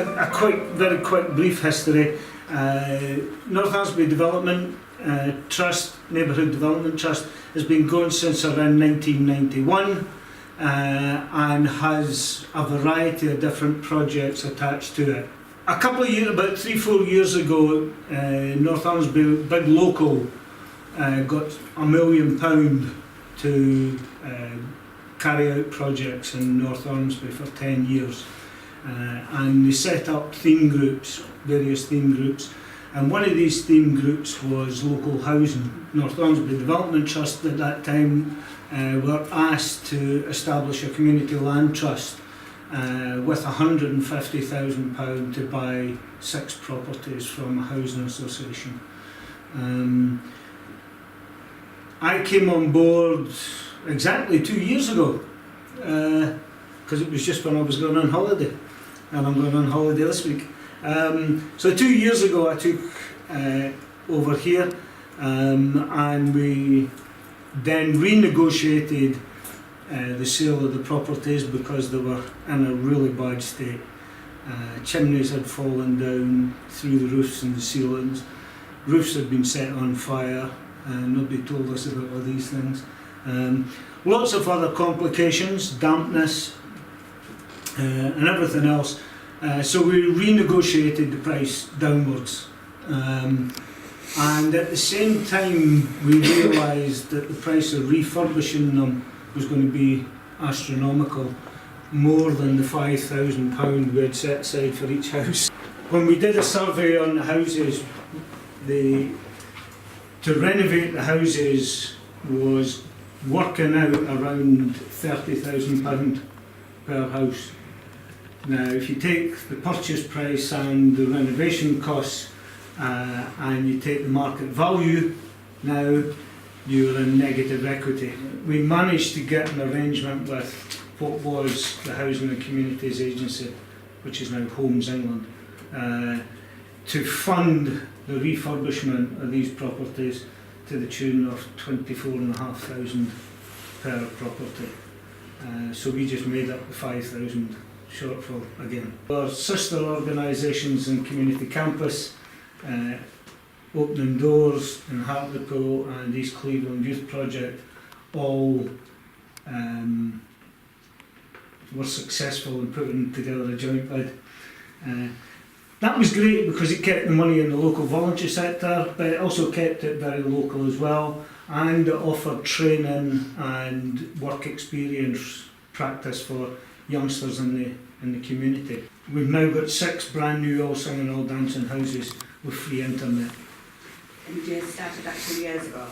very quick brief history. North Ormesby Development Trust, Neighbourhood Development Trust, has been going since around 1991 and has a variety of different projects attached to it. A couple of years, about 3-4 years ago, North Ormesby, big local, got £1 million to carry out projects in North Ormesby for 10 years. And they set up theme groups, various theme groups, and one of these theme groups was local housing. North Ormesby Development Trust at that time were asked to establish a community land trust with £150,000 to buy 6 properties from a housing association. I came on board exactly 2 years ago, because it was just when I was going on holiday, and I'm going on holiday this week. So 2 years ago I took over here, and we then renegotiated the sale of the properties because they were in a really bad state. Chimneys had fallen down through the roofs and the ceilings, roofs had been set on fire, nobody told us about all these things. Lots of other complications, dampness and everything else. So we renegotiated the price downwards, and at the same time we realised that the price of refurbishing them was going to be astronomical, more than the £5,000 we had set aside for each house. When we did a survey on the houses, to renovate the houses was working out around £30,000 per house. Now, if you take the purchase price and the renovation costs and you take the market value, now you're in negative equity. We managed to get an arrangement with what was the Housing and Communities Agency, which is now Homes England, to fund the refurbishment of these properties to the tune of £24,500 per property. So we just made up the £5,000 shortfall again. Our sister organisations in Community Campus, Opening Doors in Hartlepool and East Cleveland Youth Project, all were successful in putting together a joint bid. That was great because it kept the money in the local voluntary sector, but it also kept it very local as well, and it offered training and work experience practice for youngsters in the community. We've now got 6 brand new all singing, all dancing houses with free internet. And you started that 2 years ago?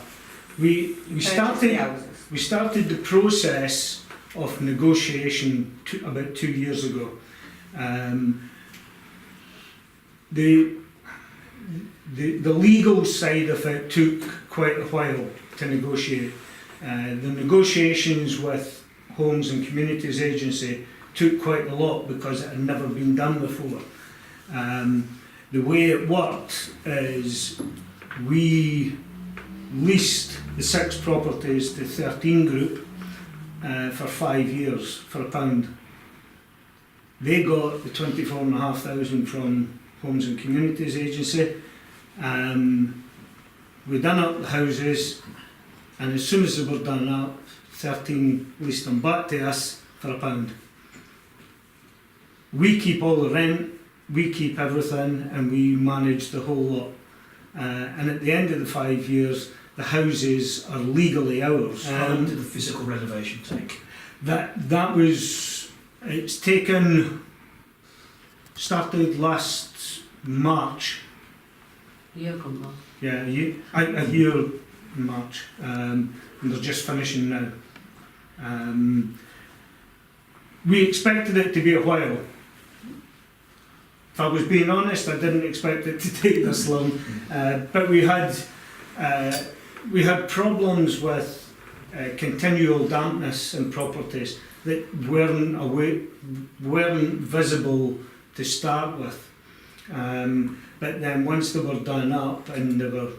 We started the process of negotiation about 2 years ago. The legal side of it took quite a while to negotiate. The negotiations with Homes and Communities Agency took quite a lot because it had never been done before. The way it worked is we leased the 6 properties to 13 Group for 5 years for £1. They got the £24,500 from Homes and Communities Agency. We done up the houses, and as soon as they were done up, 13 leased them back to us for £1. We keep all the rent, we keep everything, and we manage the whole lot. And at the end of the 5 years, the houses are legally ours. How long did the physical renovation take? It's started last March. A year from now? Yeah, a year in March, and they're just finishing now. We expected it to be a while. If I was being honest, I didn't expect it to take this long, but we had problems with continual dampness in properties that weren't visible to start with, but then once they were done up and they were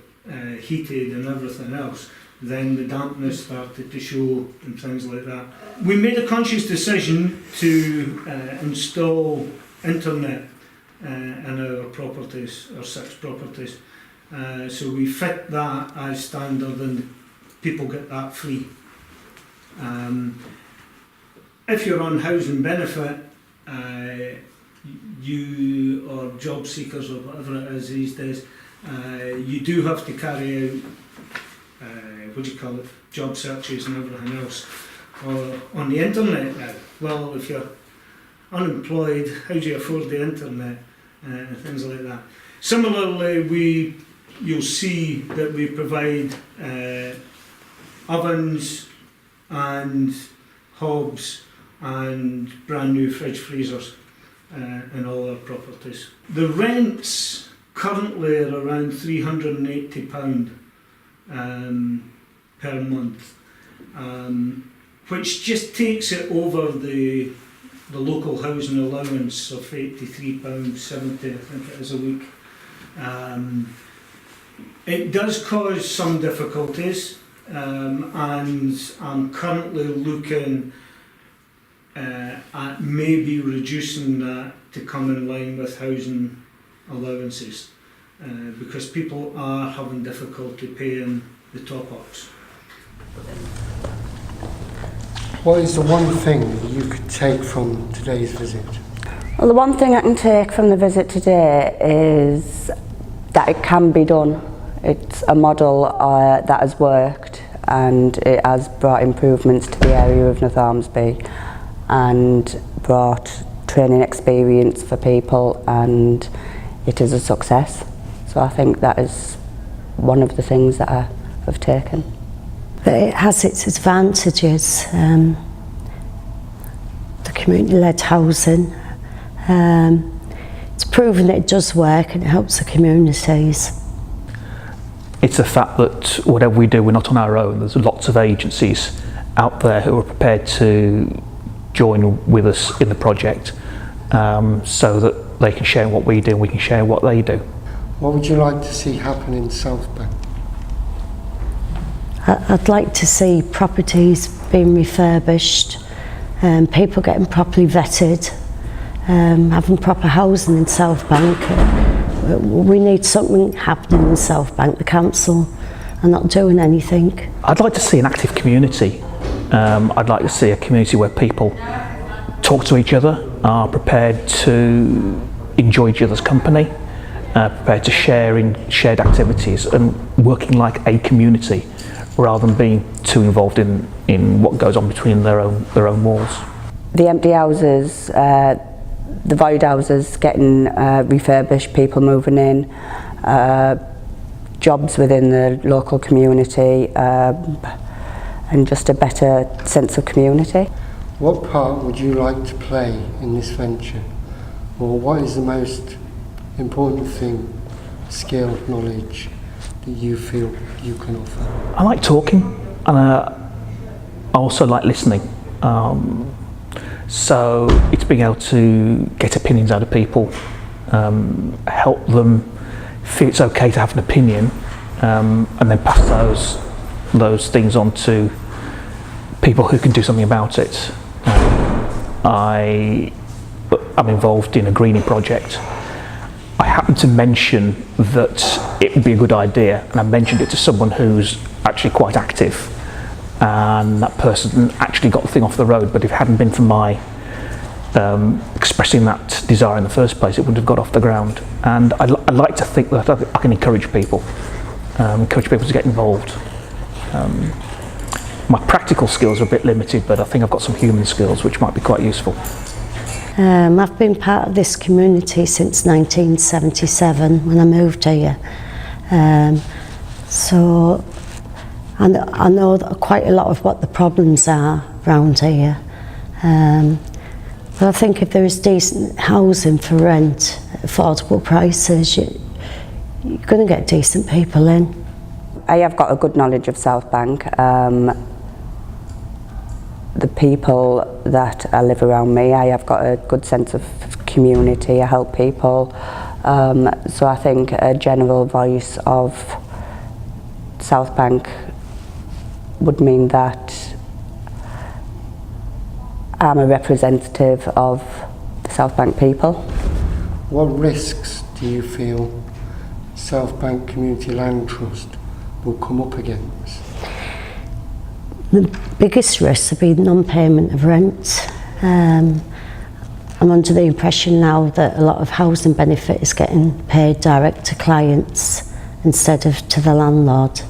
heated and everything else, then the dampness started to show and things like that. We made a conscious decision to install internet in our properties, our 6 properties. So we fit that as standard and people get that free. If you're on housing benefit, you or job seekers or whatever it is these days, you do have to carry out job searches and everything else on the internet now. Well, if you're unemployed, how do you afford the internet and things like that? Similarly, you'll see that we provide ovens and hobs and brand new fridge freezers in all our properties. The rents currently are around £380 per month, which just takes it over the local housing allowance of £83.70, I think it is, a week. It does cause some difficulties, and I'm currently looking at maybe reducing that to come in line with housing allowances, because people are having difficulty paying the top-ups. What is the one thing that you could take from today's visit? Well, the one thing I can take from the visit today is that it can be done. It's a model that has worked, and it has brought improvements to the area of North Ormesby and brought training experience for people, and it is a success. So I think that is one of the things that I have taken. But it has its advantages. The community-led housing, it's proven that it does work and it helps the communities. It's a fact that whatever we do, we're not on our own. There's lots of agencies out there who are prepared to join with us in the project, so that they can share what we do and we can share what they do. What would you like to see happen in South Bank? I'd like to see properties being refurbished, people getting properly vetted, having proper housing in South Bank. We need something happening in South Bank. The council are not doing anything. I'd like to see an active community. I'd like to see a community where people talk to each other, are prepared to enjoy each other's company, prepared to share in shared activities and working like a community rather than being too involved in what goes on between their own walls. The empty houses, the void houses getting refurbished, people moving in, jobs within the local community, and just a better sense of community. What part would you like to play in this venture? Or what is the most important thing, skill, knowledge, that you feel you can offer? I like talking, and I also like listening. So it's being able to get opinions out of people, help them feel it's okay to have an opinion, and then pass those things on to people who can do something about it. I'm involved in a greening project. I happened to mention that it would be a good idea, and I mentioned it to someone who's actually quite active, and that person actually got the thing off the road, but if it hadn't been for my expressing that desire in the first place, it wouldn't have got off the ground. And I'd like to think that I can encourage people to get involved. My practical skills are a bit limited, but I think I've got some human skills which might be quite useful. I've been part of this community since 1977 when I moved here. So I know that quite a lot of what the problems are around here. But I think if there is decent housing for rent, affordable prices, you're going to get decent people in. I have got a good knowledge of South Bank. The people that live around me, I have got a good sense of community. I help people. So I think a general voice of South Bank would mean that I'm a representative of the South Bank people. what risks do you feel South Bank Community Land Trust will come up against? The biggest risks would be non-payment of rent. I'm under the impression now that a lot of housing benefit is getting paid direct to clients instead of to the landlord.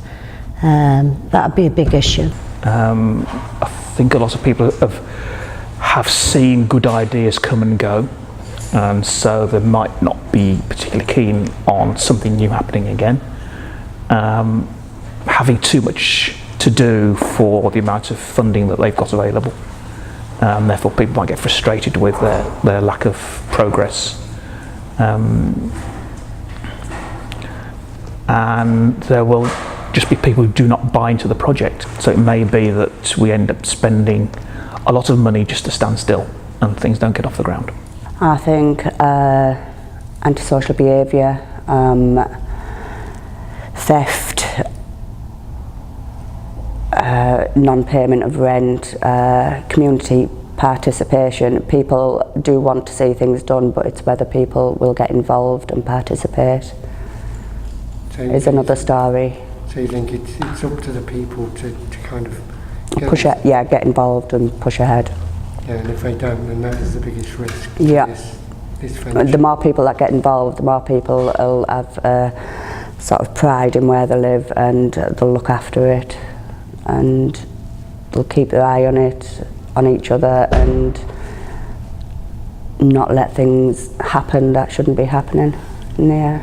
That would be a big issue. I think a lot of people have seen good ideas come and go, and so they might not be particularly keen on something new happening again. Having too much to do for the amount of funding that they've got available. Therefore people might get frustrated with their lack of progress. And there will just be people who do not buy into the project. So it may be that we end up spending a lot of money just to stand still and things don't get off the ground. I think antisocial behaviour, theft, non-payment of rent, community participation. People do want to see things done, but it's whether people will get involved and participate is another story. So you think it's up to the people to kind of get involved and push ahead. Yeah, and if they don't, then that is the biggest risk. Yeah. This venture. The more people that get involved, the more people will have sort of pride in where they live, and they'll look after it, and they'll keep their eye on it, on each other, and not let things happen that shouldn't be happening in the air.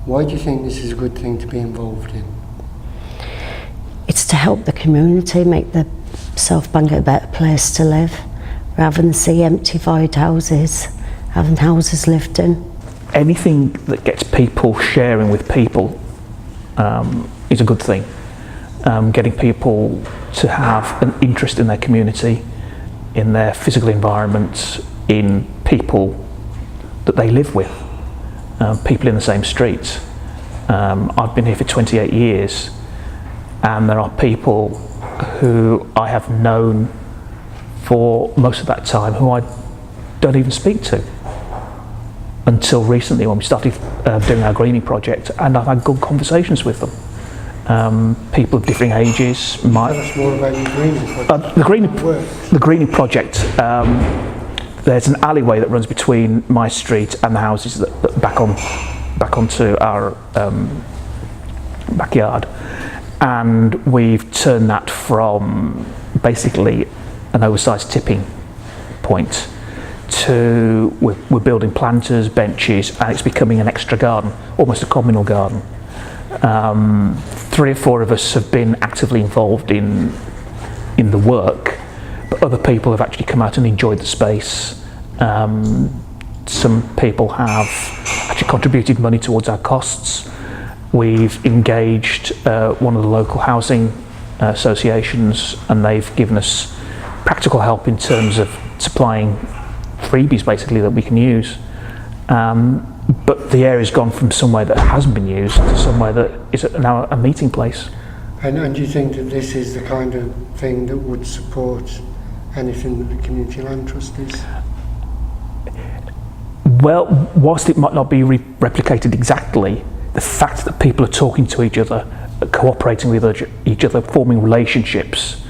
Why do you think this is a good thing to be involved in? It's to help the community make the South Bank a better place to live, rather than see empty void houses, having houses lived in. Anything that gets people sharing with people is a good thing. Getting people to have an interest in their community, in their physical environment, in people that they live with, people in the same streets. I've been here for 28 years, and there are people who I have known for most of that time who I don't even speak to until recently when we started doing our greening project, and I've had good conversations with them. People of differing ages. Tell us more about your greening project. The greening project, there's an alleyway that runs between my street and the houses that back onto our backyard, and we've turned that from basically an oversized tipping point to we're building planters, benches, and it's becoming an extra garden, almost a communal garden. 3 or 4 of us have been actively involved in the work, but other people have actually come out and enjoyed the space. Some people have actually contributed money towards our costs. We've engaged one of the local housing associations, and they've given us practical help in terms of supplying freebies basically that we can use. But the area's gone from somewhere that hasn't been used to somewhere that is now a meeting place. And do you think that this is the kind of thing that would support anything that the Community Land Trust is? Well, whilst it might not be replicated exactly, the fact that people are talking to each other, cooperating with each other, forming relationships,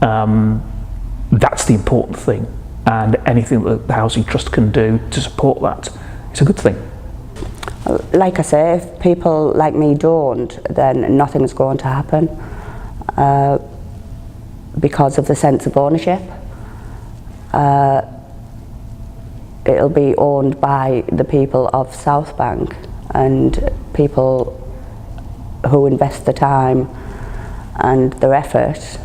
that's the important thing. And anything that the Housing Trust can do to support that, it's a good thing. Like I say, if people like me don't, then nothing's going to happen because of the sense of ownership. It'll be owned by the people of South Bank and people who invest the time and their effort.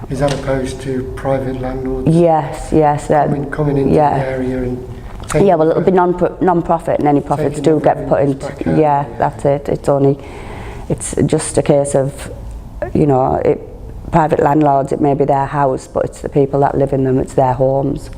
Is that opposed to private landlords? Yes. Coming into the area and yeah, well, it'll be non-profit, and any profits do get put into. Yeah, that's it. It's just a case of, private landlords. It may be their house, but it's the people that live in them. It's their homes.